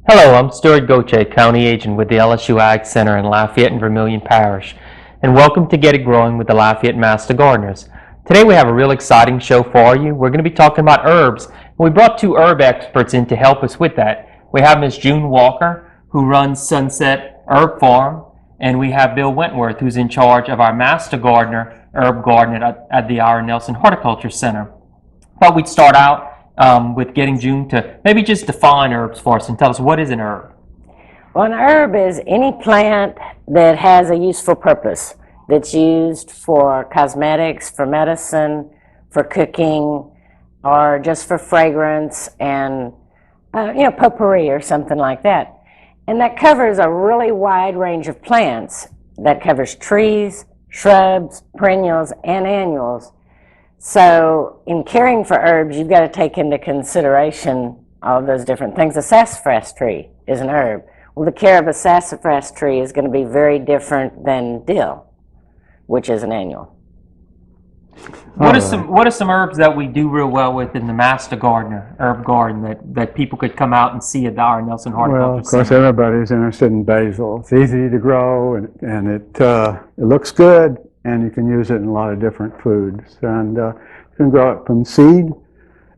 Hello, I'm Stuart Goche, County Agent with the LSU Ag Center in Lafayette and Vermilion Parish, and welcome to Get It Growing with the Lafayette Master Gardeners. Today we have a real exciting show for you. We're going to be talking about herbs, and we brought two herb experts in to help us with that. We have Ms. June Walker, who runs Sunset Herb Farm, and we have Bill Wentworth, who's in charge of our Master Gardener herb garden at the Ira Nelson Horticulture Center. Thought we'd start out with getting June to maybe just define herbs for us and tell us what is an herb. Well, an herb is any plant that has a useful purpose, that's used for cosmetics, for medicine, for cooking, or just for fragrance and, potpourri or something like that. And that covers a really wide range of plants. That covers trees, shrubs, perennials, and annuals. So in caring for herbs, you've got to take into consideration all of those different things. A sassafras tree is an herb. Well, the care of a sassafras tree is going to be very different than dill, which is an annual. What are some herbs that we do real well with in the Master Gardener herb garden that people could come out and see at the Ira Nelson Horticulture Well, of course, Center? everybody's interested in basil. It's easy to grow, and it looks good, and you can use it in a lot of different foods. And you can grow it from seed.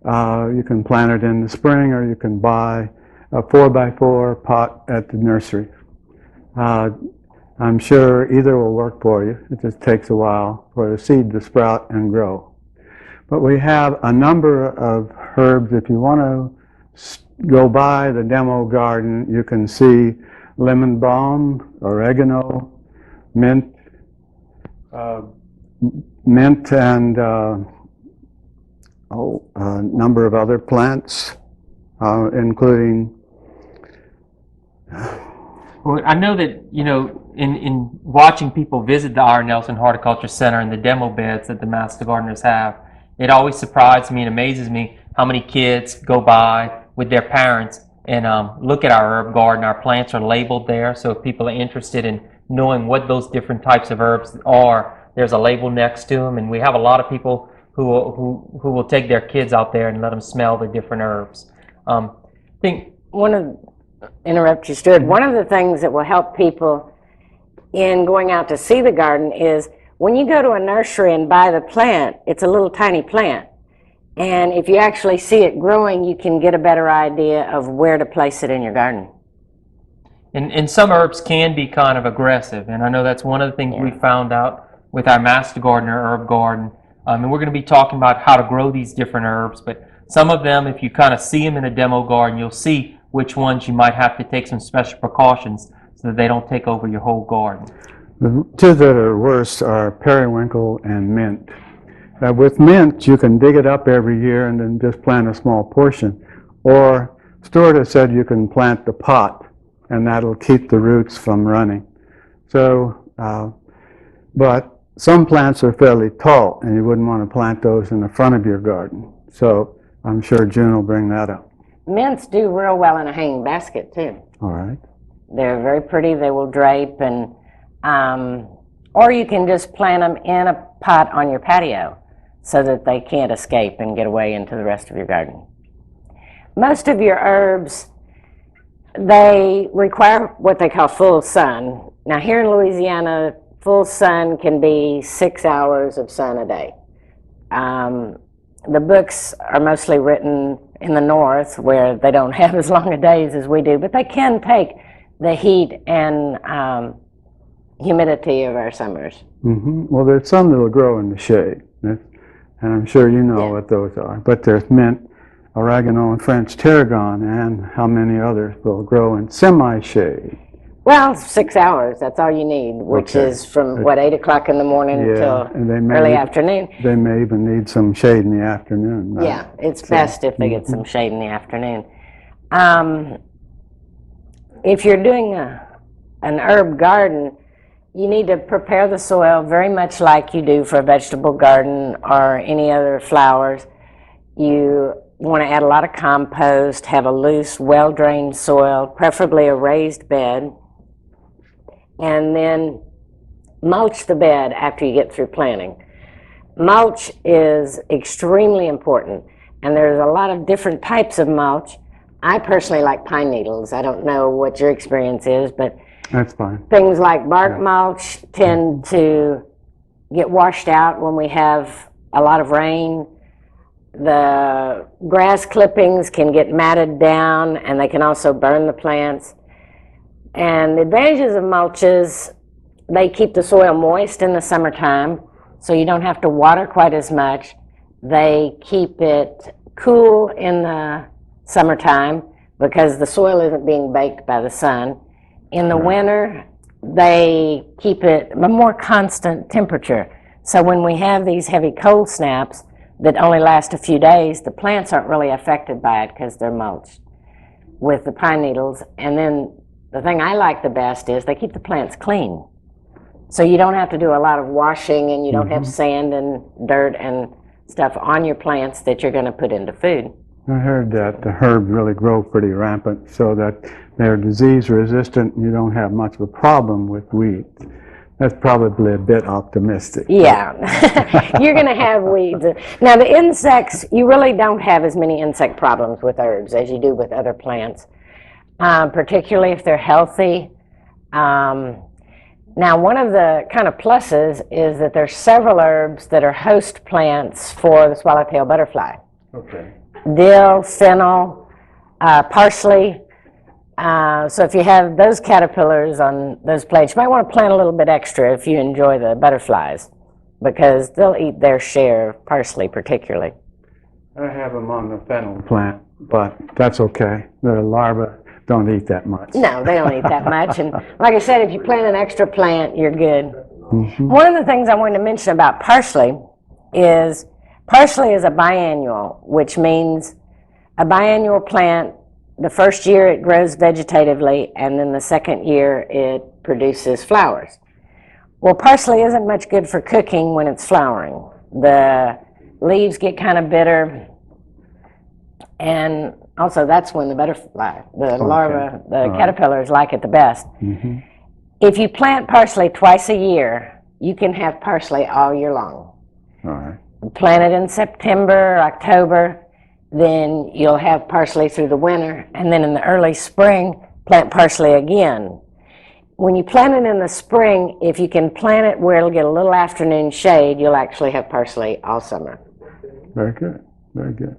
You can plant it in the spring, or you can buy a 4x4 pot at the nursery. I'm sure either will work for you. It just takes a while for the seed to sprout and grow. But we have a number of herbs. If you want to go by the demo garden, you can see lemon balm, oregano, mint, and a number of other plants, including. Well, I know that, in watching people visit the Ira Nelson Horticulture Center and the demo beds that the Master Gardeners have, it always surprises me and amazes me how many kids go by with their parents and look at our herb garden. Our plants are labeled there, so if people are interested in knowing what those different types of herbs are, there's a label next to them, and we have a lot of people who will take their kids out there and let them smell the different herbs. Interrupt you, Stuart. One of the things that will help people in going out to see the garden is when you go to a nursery and buy the plant, it's a little tiny plant. And if you actually see it growing, you can get a better idea of where to place it in your garden. And some herbs can be kind of aggressive, and I know that's one of the things we found out with our Master Gardener herb garden. And we're going to be talking about how to grow these different herbs, but some of them, if you kind of see them in a demo garden, you'll see which ones you might have to take some special precautions so that they don't take over your whole garden. The two that are worst are periwinkle and mint. With mint, you can dig it up every year and then just plant a small portion. Or Stuart has said you can plant the pot, and that'll keep the roots from running. So, but some plants are fairly tall, and you wouldn't want to plant those in the front of your garden. So I'm sure June will bring that up. Mints do real well in a hanging basket, too. All right. They're very pretty. They will drape, and or you can just plant them in a pot on your patio so that they can't escape and get away into the rest of your garden. Most of your herbs, they require what they call full sun. Now, here in Louisiana, full sun can be 6 hours of sun a day. The books are mostly written in the north where they don't have as long a days as we do, but they can take the heat and humidity of our summers. Mm-hmm. Well, there's some that will grow in the shade, and I'm sure you know what those are. But there's mint, oregano, and French tarragon, and how many others will grow in semi-shade. Well, 6 hours, that's all you need, which is from, 8 o'clock in the morning till early afternoon. They may even need some shade in the afternoon. Right? Yeah, it's best if they get some shade in the afternoon. If you're doing an herb garden, you need to prepare the soil very much like you do for a vegetable garden or any other flowers. You want to add a lot of compost, have a loose, well-drained soil, preferably a raised bed, and then mulch the bed after you get through planting. Mulch is extremely important, and there's a lot of different types of mulch. I personally like pine needles. I don't know what your experience is, but That's fine. things like bark mulch tend to get washed out when we have a lot of rain. The grass clippings can get matted down, and they can also burn the plants. And the advantages of mulches, they keep the soil moist in the summertime, so you don't have to water quite as much. They keep it cool in the summertime because the soil isn't being baked by the sun. In the winter, they keep it a more constant temperature. So when we have these heavy cold snaps that only last a few days, the plants aren't really affected by it because they're mulched with the pine needles. And then the thing I like the best is they keep the plants clean. So you don't have to do a lot of washing, and you don't have sand and dirt and stuff on your plants that you're going to put into food. I heard that the herbs really grow pretty rampant so that they're disease resistant and you don't have much of a problem with weeds. That's probably a bit optimistic. Yeah, you're going to have weeds. Now the insects, you really don't have as many insect problems with herbs as you do with other plants, particularly if they're healthy. Now one of the kind of pluses is that there's several herbs that are host plants for the swallowtail butterfly. Okay. Dill, fennel, parsley. So if you have those caterpillars on those plates, you might want to plant a little bit extra if you enjoy the butterflies, because they'll eat their share of parsley particularly. I have them on the fennel plant, but that's okay. The larvae don't eat that much. No, they don't eat that much. And like I said, if you plant an extra plant, you're good. One of the things I wanted to mention about parsley is a biannual, which means a biannual plant. The first year it grows vegetatively, and then the second year it produces flowers. Well, parsley isn't much good for cooking when it's flowering. The leaves get kind of bitter, and also that's when the butterfly, the larva, the caterpillars like it the best. If you plant parsley twice a year, you can have parsley all year long. All right. Plant it in September, October, then you'll have parsley through the winter, and then in the early spring, plant parsley again. When you plant it in the spring, if you can plant it where it'll get a little afternoon shade, you'll actually have parsley all summer. Very good. Very good.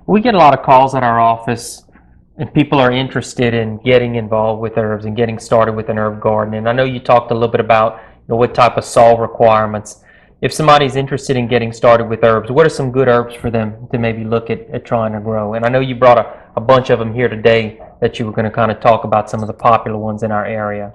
We get a lot of calls at our office, and people are interested in getting involved with herbs and getting started with an herb garden. And I know you talked a little bit about what type of soil requirements. If somebody's interested in getting started with herbs, what are some good herbs for them to maybe look at trying to grow? And I know you brought a bunch of them here today that you were going to kind of talk about some of the popular ones in our area.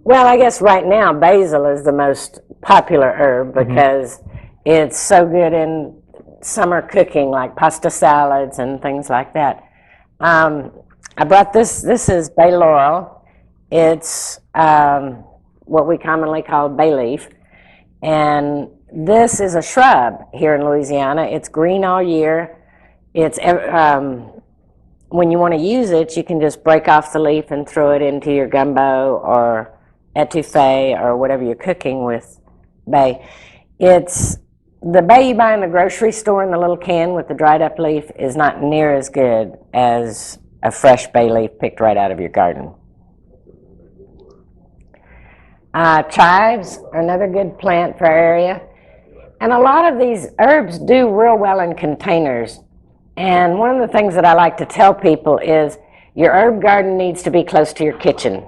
Well, I guess right now basil is the most popular herb because it's so good in summer cooking, like pasta salads and things like that. I brought this is bay laurel. It's what we commonly call bay leaf. And this is a shrub here in Louisiana. It's green all year. It's when you want to use it, you can just break off the leaf and throw it into your gumbo or etouffee or whatever you're cooking with bay. It's the bay you buy in the grocery store in the little can with the dried up leaf is not near as good as a fresh bay leaf picked right out of your garden. Chives are another good plant for our area. And a lot of these herbs do real well in containers. And one of the things that I like to tell people is your herb garden needs to be close to your kitchen,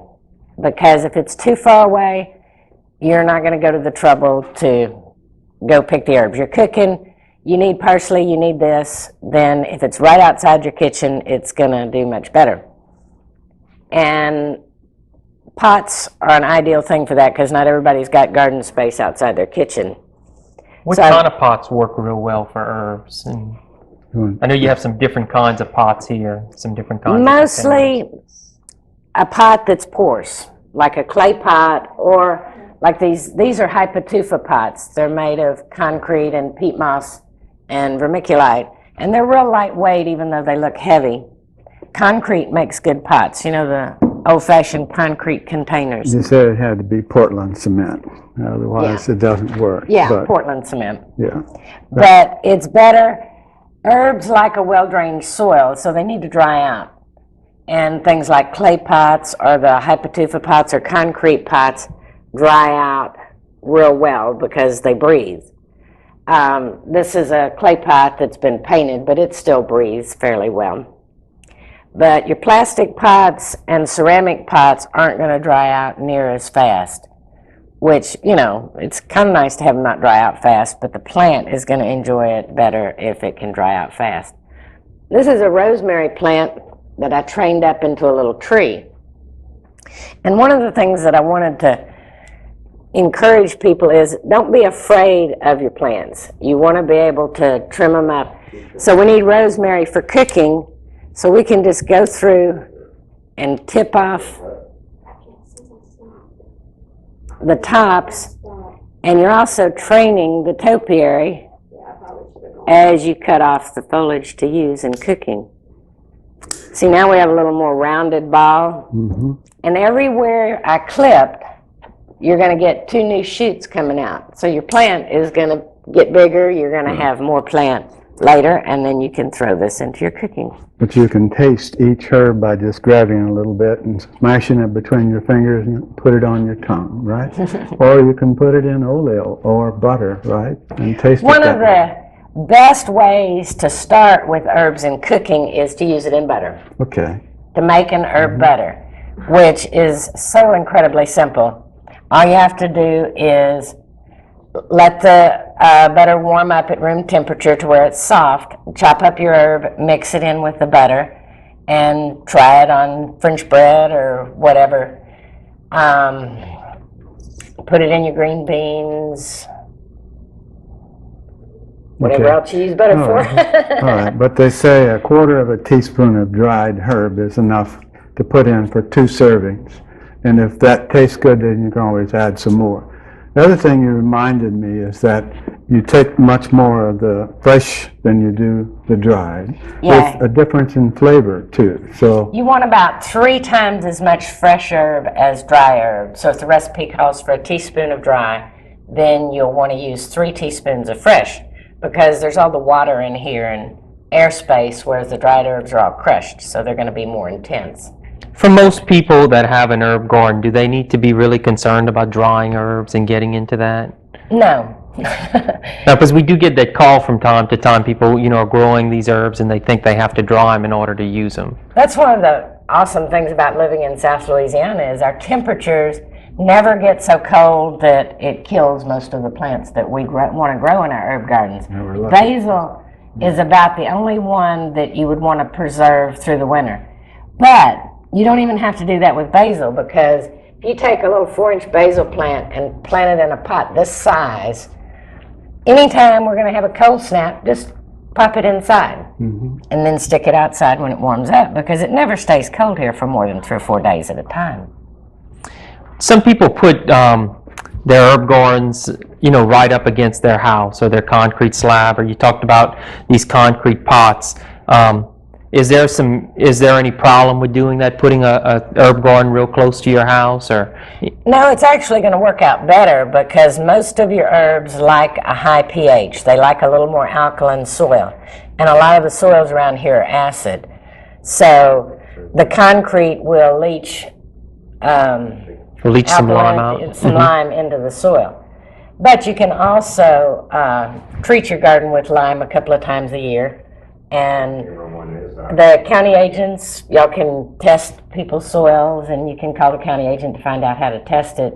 because if it's too far away, you're not going to go to the trouble to go pick the herbs. You're cooking, you need parsley, you need this, then if it's right outside your kitchen, it's going to do much better. And pots are an ideal thing for that because not everybody's got garden space outside their kitchen. What kind of pots work real well for herbs? And I know you have some different kinds of pots here, some different kinds Mostly a pot that's porous, like a clay pot, or like these are hypatufa pots. They're made of concrete and peat moss and vermiculite, and they're real lightweight even though they look heavy. Concrete makes good pots, the old-fashioned concrete containers. You said it had to be Portland cement, otherwise it doesn't work. Yeah, but, Portland cement. Yeah. But it's better. Herbs like a well-drained soil, so they need to dry out. And things like clay pots or the hypotufa pots or concrete pots dry out real well because they breathe. This is a clay pot that's been painted, but it still breathes fairly well. But your plastic pots and ceramic pots aren't going to dry out near as fast, which, you know, it's kind of nice to have them not dry out fast, but the plant is going to enjoy it better if it can dry out fast. This is a rosemary plant that I trained up into a little tree. And one of the things that I wanted to encourage people is don't be afraid of your plants. You want to be able to trim them up. So we need rosemary for cooking, so we can just go through and tip off the tops, and you're also training the topiary as you cut off the foliage to use in cooking. See, now we have a little more rounded ball, and everywhere I clipped, you're going to get 2 new shoots coming out. So your plant is going to get bigger, you're going to have more plant later, and then you can throw this into your cooking. But you can taste each herb by just grabbing a little bit and smashing it between your fingers and put it on your tongue, right? Or you can put it in oil or butter, right? And taste it. One of the best ways to start with herbs in cooking is to use it in butter. Okay. To make an herb butter, which is so incredibly simple. All you have to do is let the butter warm up at room temperature to where it's soft. Chop up your herb, mix it in with the butter, and try it on French bread or whatever. Put it in your green beans, whatever else you use butter for. All right, but they say a quarter of a teaspoon of dried herb is enough to put in for 2 servings. And if that tastes good, then you can always add some more. The other thing you reminded me is that you take much more of the fresh than you do the dried, with a difference in flavor too. So you want about 3 times as much fresh herb as dry herb. So if the recipe calls for a teaspoon of dry, then you'll want to use 3 teaspoons of fresh, because there's all the water in here and airspace, whereas the dried herbs are all crushed, so they're going to be more intense. For most people that have an herb garden, do they need to be really concerned about drying herbs and getting into that? No. Now, because we do get that call from time to time, people, you know, are growing these herbs and they think they have to dry them in order to use them. That's one of the awesome things about living in South Louisiana is our temperatures never get so cold that it kills most of the plants that we want to grow in our herb gardens. Basil is about the only one that you would want to preserve through the winter. But you don't even have to do that with basil, because if you take a little 4-inch basil plant and plant it in a pot this size, anytime we're going to have a cold snap, just pop it inside and then stick it outside when it warms up, because it never stays cold here for more than 3 or 4 days at a time. Some people put their herb gardens, you know, right up against their house or their concrete slab, or you talked about these concrete pots. Is there any problem with doing that, putting a herb garden real close to your house? Or no, it's actually going to work out better, because most of your herbs like a high pH. They like a little more alkaline soil, and a lot of the soils around here are acid. So the concrete will leach some lime out? Some lime into the soil. But you can also treat your garden with lime a couple of times a year. And the county agents, y'all can test people's soils, and you can call the county agent to find out how to test it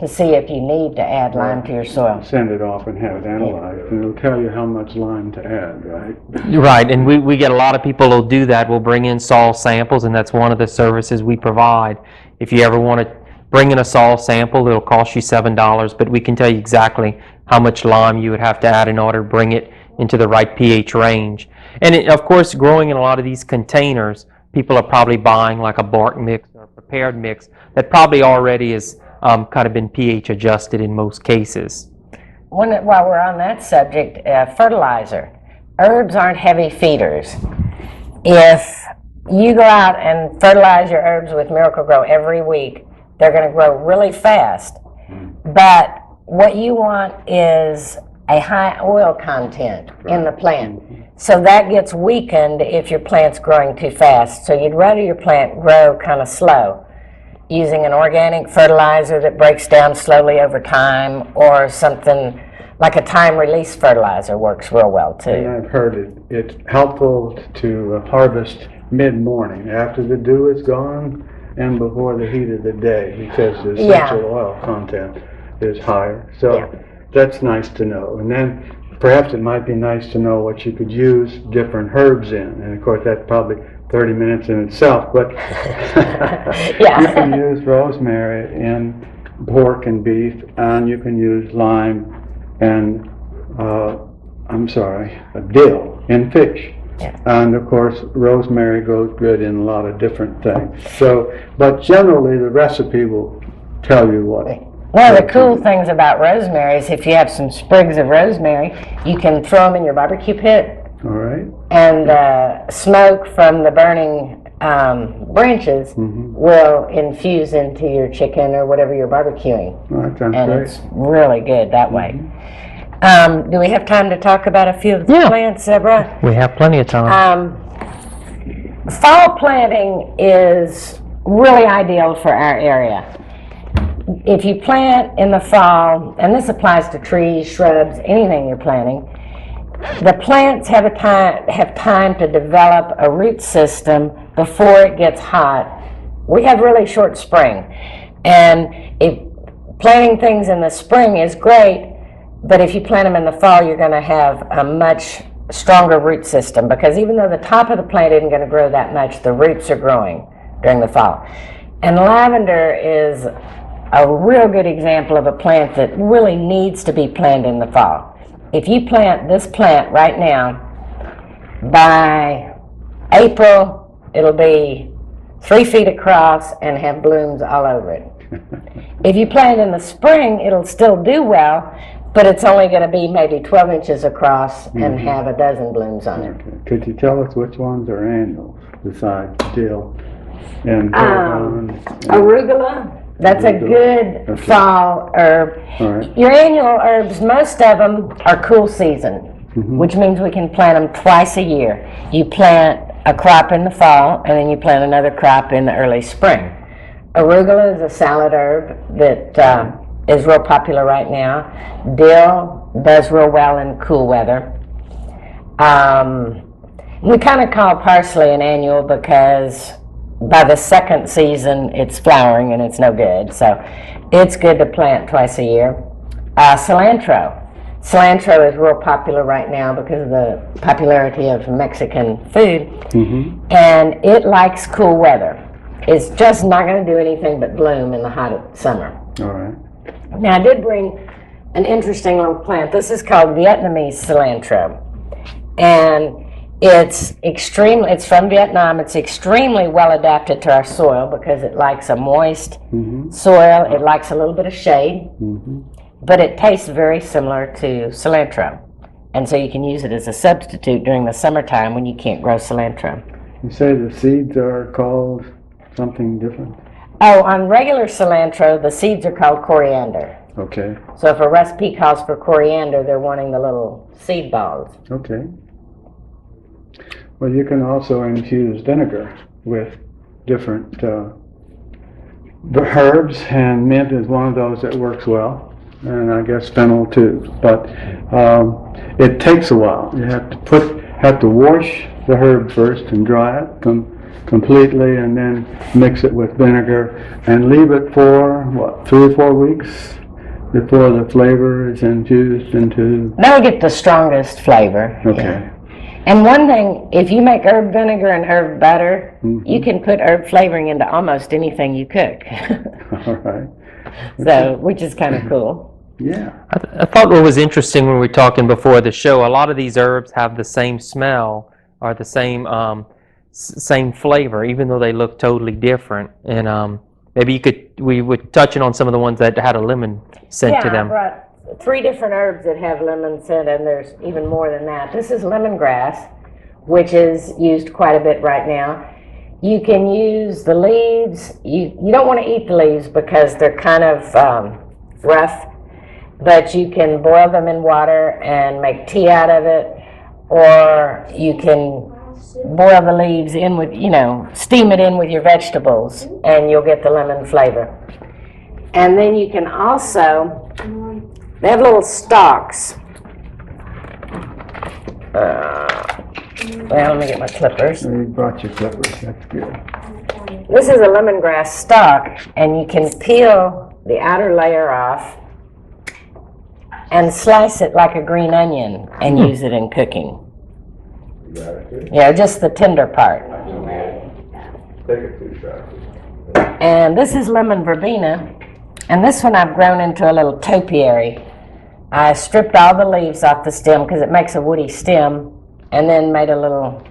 to see if you need to add lime to your soil. Send it off and have it analyzed, and it'll tell you how much lime to add, right? Right, and we get a lot of people who'll do that. We'll bring in soil samples, and that's one of the services we provide. If you ever want to bring in a soil sample, it'll cost you $7, but we can tell you exactly how much lime you would have to add in order to bring it into the right pH range. And of course, growing in a lot of these containers, people are probably buying like a bark mix or a prepared mix that probably already has kind of been pH adjusted in most cases. While we're on that subject, fertilizer. Herbs aren't heavy feeders. If you go out and fertilize your herbs with Miracle-Gro every week, they're going to grow really fast. But what you want is a high oil content in the plant. So that gets weakened if your plant's growing too fast. So you'd rather your plant grow kind of slow, using an organic fertilizer that breaks down slowly over time, or something like a time-release fertilizer works real well And too. I've heard it's helpful to harvest mid-morning, after the dew is gone and before the heat of the day, because the Yeah. essential oil content is higher. So Yeah. that's nice to know. And then perhaps it might be nice to know what you could use different herbs in. And of course, that's probably 30 minutes in itself, but Yeah. you can use rosemary in pork and beef, and you can use lime and, dill in fish. Yeah. And of course, rosemary goes good in a lot of different things. So, but generally, the recipe will tell you what. One of the cool things about rosemary is if you have some sprigs of rosemary, you can throw them in your barbecue pit All right? and smoke from the burning branches will infuse into your chicken or whatever you're barbecuing. Well, that sounds And great. it's really good that way. Do we have time to talk about a few of the Yeah. plants, Deborah? We have plenty of time. Fall planting is really ideal for our area. If you plant in the fall, and this applies to trees, shrubs, anything you're planting, the plants have time to develop a root system before it gets hot. We have really short spring, and if planting things in the spring is great, but if you plant them in the fall, you're going to have a much stronger root system, because even though the top of the plant isn't going to grow that much, the roots are growing during the fall. And lavender is a real good example of a plant that really needs to be planted in the fall. If you plant this plant right now, by April, it'll be 3 feet across and have blooms all over it. If you plant it in the spring, it'll still do well, but it's only going to be maybe 12 inches across and have a dozen blooms on it. Okay. Could you tell us which ones are annuals besides dill and tarragon? Arugula, that's a good Okay. fall herb. All right. Your annual herbs, most of them are cool season, which means we can plant them twice a year. You plant a crop in the fall, and then you plant another crop in the early spring. Arugula is a salad herb that is real popular right now. Dill does real well in cool weather. We kind of call parsley an annual because by the second season it's flowering and it's no good. So it's good to plant twice a year. Cilantro. Cilantro is real popular right now because of the popularity of Mexican food. And it likes cool weather. It's just not going to do anything but bloom in the hot summer. All right. Now, I did bring an interesting little plant. This is called Vietnamese cilantro. And it's from Vietnam. It's extremely well adapted to our soil because it likes a moist soil. It likes a little bit of shade. But it tastes very similar to cilantro. And so you can use it as a substitute during the summertime when you can't grow cilantro. You say the seeds are called something different? Oh, on regular cilantro, the seeds are called coriander. Okay. So if a recipe calls for coriander, they're wanting the little seed balls. Okay. Well, you can also infuse vinegar with different herbs, and mint is one of those that works well. And I guess fennel too, but it takes a while. You have to wash the herb first and dry it completely, and then mix it with vinegar and leave it for 3 or 4 weeks before the flavor is infused into. That'll get the strongest flavor. Okay. And one thing, if you make herb vinegar and herb butter, you can put herb flavoring into almost anything you cook. All right. So, which is kind of cool. Yeah. I thought what was interesting when we were talking before the show, a lot of these herbs have the same smell or the same same flavor, even though they look totally different. And maybe we were touching on some of the ones that had a lemon scent to I them. brought 3 different herbs that have lemon scent, and there's even more than that. This is lemongrass, which is used quite a bit right now. You can use the leaves. You don't want to eat the leaves because they're kind of rough, but you can boil them in water and make tea out of it, or you can boil the leaves in with, steam it in with your vegetables, and you'll get the lemon flavor. And then you can also, they have little stalks. Well, let me get my clippers. You brought your clippers, that's good. This is a lemongrass stalk, and you can peel the outer layer off and slice it like a green onion and use it in cooking. Just the tender part. And this is lemon verbena, and this one I've grown into a little topiary. I stripped all the leaves off the stem because it makes a woody stem, and then made a little,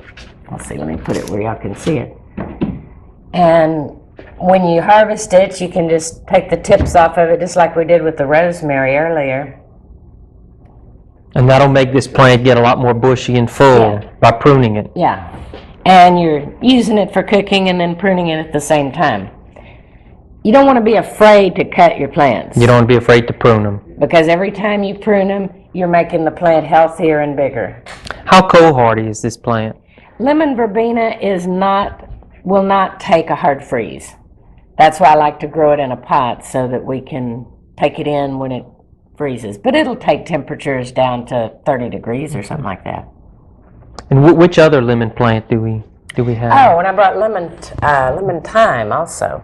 let's see, let me put it where y'all can see it. And when you harvest it, you can just take the tips off of it, just like we did with the rosemary earlier. And that'll make this plant get a lot more bushy and full by pruning it. Yeah, and you're using it for cooking and then pruning it at the same time. You don't want to be afraid to cut your plants. You don't want to be afraid to prune them. Because every time you prune them, you're making the plant healthier and bigger. How cold hardy is this plant? Lemon verbena will not take a hard freeze. That's why I like to grow it in a pot so that we can take it in when it freezes. But it'll take temperatures down to 30 degrees or something like that. And which other lemon plant do we have? Oh, and I brought lemon thyme also.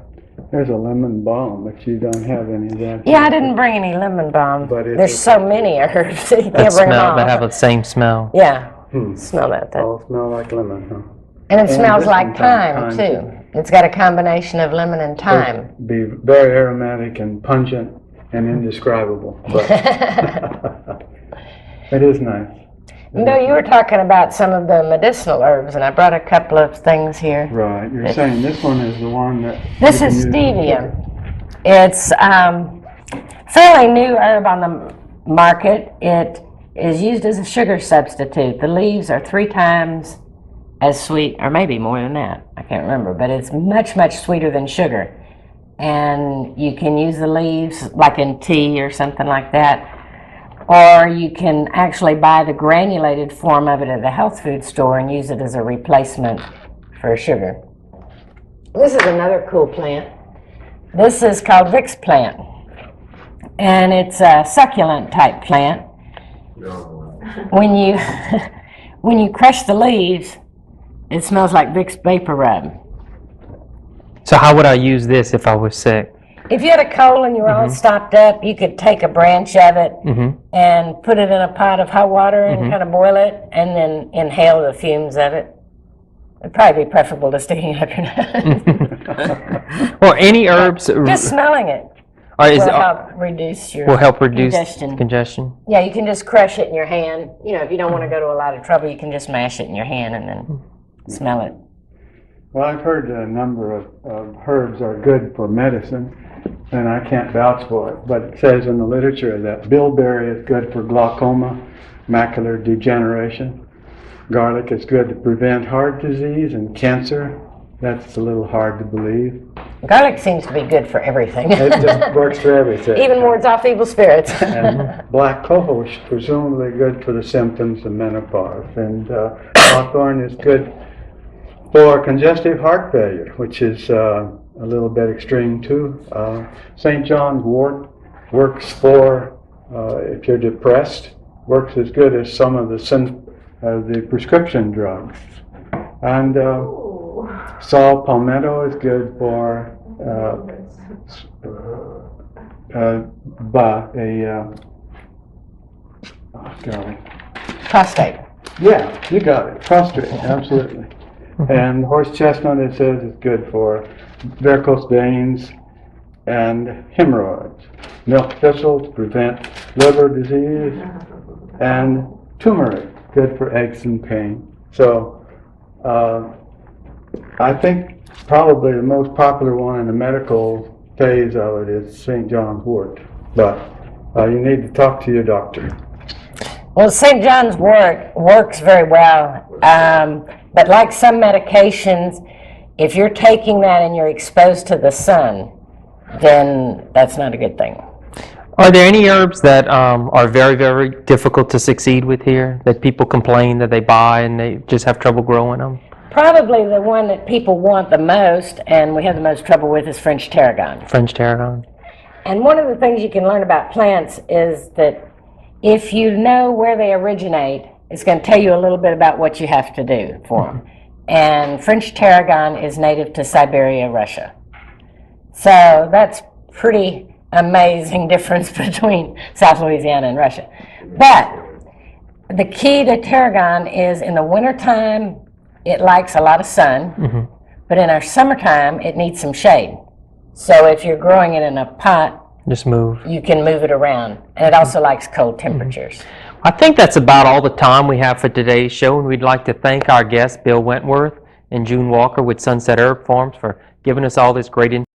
There's a lemon balm, but you don't have any of that. Yeah, I didn't bring any lemon balm. But there's so many herbs, you can't that bring them all. that have the same smell. Yeah, smell that. All smell like lemon, huh? And it smells this like one thyme, too. It's got a combination of lemon and thyme. Be very aromatic and pungent and indescribable, but it is nice. You were talking about some of the medicinal herbs, and I brought a couple of things here. Right, you're saying this one is the one that... This is stevia. It's fairly new herb on the market. It is used as a sugar substitute. The leaves are 3 times as sweet, or maybe more than that. I can't remember, but it's much, much sweeter than sugar. And you can use the leaves like in tea or something like that. Or you can actually buy the granulated form of it at the health food store and use it as a replacement for sugar. This is another cool plant. This is called Vicks plant. And it's a succulent type plant. When you crush the leaves, it smells like Vicks Vapor Rub. So how would I use this if I was sick? If you had a cold and you were all stopped up, you could take a branch of it and put it in a pot of hot water and kind of boil it and then inhale the fumes of it. It'd probably be preferable to sticking it up your nose. Or any herbs. Just smelling it will help reduce your congestion. Yeah, you can just crush it in your hand. If you don't want to go to a lot of trouble, you can just mash it in your hand and then smell it. Well, I've heard a number of herbs are good for medicine, and I can't vouch for it, but it says in the literature that bilberry is good for glaucoma, macular degeneration. Garlic is good to prevent heart disease and cancer. That's a little hard to believe. Garlic seems to be good for everything. It just works for everything. Even wards off evil spirits. And black cohosh is presumably good for the symptoms of menopause. And hawthorn is good for congestive heart failure, which is a little bit extreme too. St. John's wort works for, if you're depressed, works as good as some of the prescription drugs. And saw palmetto is good for prostate. Yeah, you got it. Prostate, absolutely. And horse chestnut, it says, is good for varicose veins and hemorrhoids. Milk thistle to prevent liver disease, and turmeric, good for aches and pain. So I think probably the most popular one in the medical phase of it is St. John's wort. But you need to talk to your doctor. Well, St. John's wort works very well. But like some medications, if you're taking that and you're exposed to the sun, then that's not a good thing. Are there any herbs that are very, very difficult to succeed with here, that people complain that they buy and they just have trouble growing them? Probably the one that people want the most and we have the most trouble with is French tarragon. French tarragon? And one of the things you can learn about plants is that if you know where they originate, it's going to tell you a little bit about what you have to do for them. And French tarragon is native to Siberia, Russia. So that's pretty amazing difference between South Louisiana and Russia. But the key to tarragon is in the wintertime, it likes a lot of sun, but in our summertime, it needs some shade. So if you're growing it in a pot, Just move. you can move it around. And it also likes cold temperatures. I think that's about all the time we have for today's show, and we'd like to thank our guests, Bill Wentworth and June Walker with Sunset Herb Farms, for giving us all this great information.